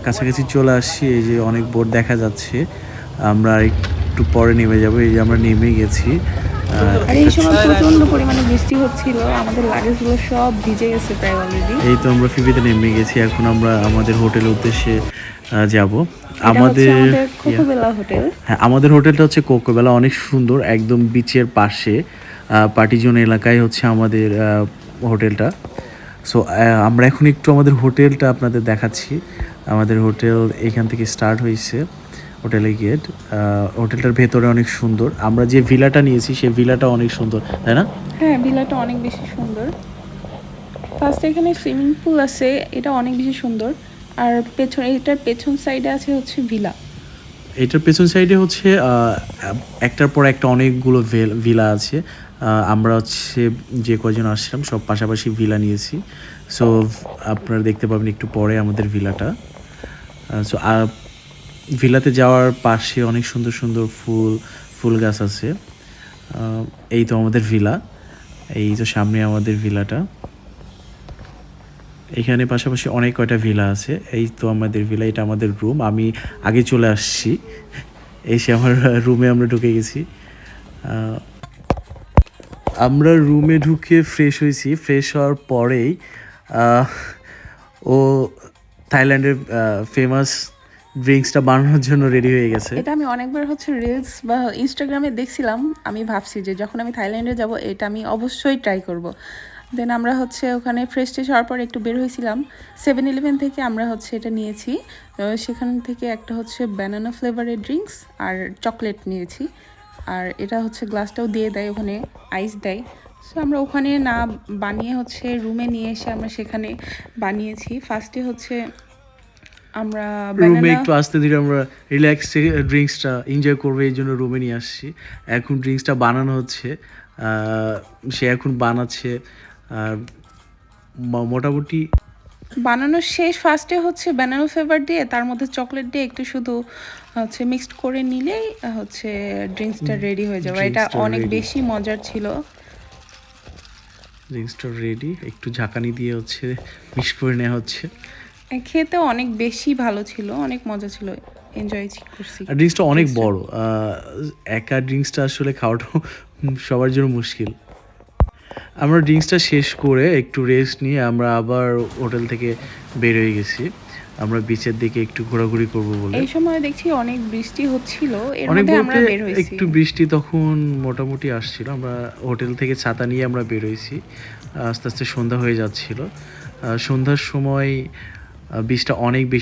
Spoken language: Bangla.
কাছাকাছি চলে আসছি। এই যে অনেক বোট দেখা যাচ্ছে। আমরা একটু পরে নেমে যাব। এই যে আমরা নেমে গেছি। আর এই একটা সময় প্রচন্ড পরিমাণে বৃষ্টি হচ্ছিল, আমাদের লাগেজগুলো সব ভিজে গেছে প্রায় অলরেডি। এই তো আমরা ফিবিতে নেমে গেছি। এখন আমরা আমাদের হোটেলের উদ্দেশ্যে যাব। এটা হচ্ছে আমাদের আমাদের কোকোবেলা হোটেল। হ্যাঁ, আমাদের হোটেলটা হচ্ছে কোকোবেলা, অনেক সুন্দর, একদম বিচের পাশে পার্টিজোন এলাকায় হচ্ছে আমাদের হোটেলটা। সো আমরা এখন একটু আমাদের হোটেলটা আপনাদের দেখাচ্ছি। আমাদের হোটেল এখান থেকে স্টার্ট হয়েছে, হোটেলের গেট। হোটেলটার ভেতরে অনেক সুন্দর। আমরা যে ভিলাটা নিয়েছি সেই ভিলাটা অনেক সুন্দর, তাই না? হ্যাঁ, ভিলাটা অনেক বেশি সুন্দর। ফার্স্ট এখানে সুইমিং পুল আছে, এটা অনেক বেশি সুন্দর। আর এটার পেছন সাইডে আছে হচ্ছে ভিলা। এটার পেছন সাইডে হচ্ছে একটার পর একটা অনেকগুলো ভিলা আছে। আমরা হচ্ছে যে কয়জন আসছিলাম সব পাশাপাশি ভিলা নিয়েছি। সো আপনারা দেখতে পাবেন একটু পরে আমাদের ভিলাটা। সো ভিলাতে যাওয়ার পাশে অনেক সুন্দর সুন্দর ফুল গাছ আছে। এই তো আমাদের ভিলা, এই তো সামনে আমাদের ভিলাটা। এখানে পাশাপাশি অনেক কয়টা ভিলা আছে। এই তো আমাদের ভিলা, এটা আমাদের রুম। আমি আগে চলে আসছি, এসে আমার রুমে আমরা ঢুকে গেছি। আমরা রুমে ঢুকে ফ্রেশ হয়েছি। ফ্রেশ হওয়ার পরেই ও থাইল্যান্ডের ফেমাস ড্রিঙ্কসটা বানানোর জন্য রেডি হয়ে গেছে। এটা আমি অনেকবার হচ্ছে রিলস বা ইনস্টাগ্রামে দেখছিলাম। আমি ভাবছি যে যখন আমি থাইল্যান্ডে যাব এটা আমি অবশ্যই ট্রাই করব। দেন আমরা হচ্ছে ওখানে ফ্রেশ ট্রেশ হওয়ার পর একটু বের হয়েছিলাম। 7-Eleven থেকে আমরা হচ্ছে এটা নিয়েছি। সেখান থেকে একটা হচ্ছে ব্যানানা ফ্লেভারের ড্রিঙ্কস আর চকলেট নিয়েছি। আর এটা হচ্ছে গ্লাসটাও দিয়ে দেয়, ওখানে আইস দেয়। সো আমরা ওখানে না বানিয়ে হচ্ছে রুমে নিয়ে এসে আমরা সেখানে বানিয়েছি। ফার্স্টে হচ্ছে আমরা রুমে ব্যানানা একটু আস্তে ধীরে আমরা রিল্যাক্স ড্রিঙ্কসটা এনজয় করবো, এই জন্য রুমে নিয়ে আসছি। এখন ড্রিঙ্কসটা বানানো হচ্ছে, সে এখন বানাচ্ছে। আর মোটামুটি বানানো শেষ। ফার্স্টে হচ্ছে ব্যানানা ফ্লেভার দিয়ে তার মধ্যে চকলেট দিয়ে একটু শুধু হচ্ছে মিক্সড করে নিলেই হচ্ছে ড্রিঙ্কসটা রেডি হয়ে যাবে। এটা ড্রিঙ্কসটা অনেক রেডি। বেশি মজার ছিল। ড্রিঙ্কসটা রেডি, একটু ঝাঁকানি দিয়ে হচ্ছে মিক্স করে নেওয়া হচ্ছে। খেতে অনেক বেশি ভালো ছিল, অনেক মজা ছিল, এনজয় করছি আর ড্রিঙ্কসটা অনেক ড্রিঙ্কসটা। বড়, একা ড্রিঙ্কসটা আসলে খাওয়াটাও সবার জন্য মুশকিল। আমরা ড্রিঙ্কসটা শেষ করে একটু রেস্ট নিয়ে আমরা আবার হোটেল থেকে বের হয়ে গেছি। আমরা বিচের দিকে একটু ঘোরাঘুরি করব বলে। এই সময় দেখছি অনেক বৃষ্টি হচ্ছিল, এর অনেক মধ্যে আমরা বলতে বের হয়েছি। একটু বৃষ্টি তখন মোটামুটি আসছিল। আমরা হোটেল থেকে ছাতা নিয়ে আমরা বের হয়েছি। আস্তে আস্তে সন্ধ্যা হয়ে যাচ্ছিল। সন্ধ্যার সময় বৃষ্টিটা অনেক বেশি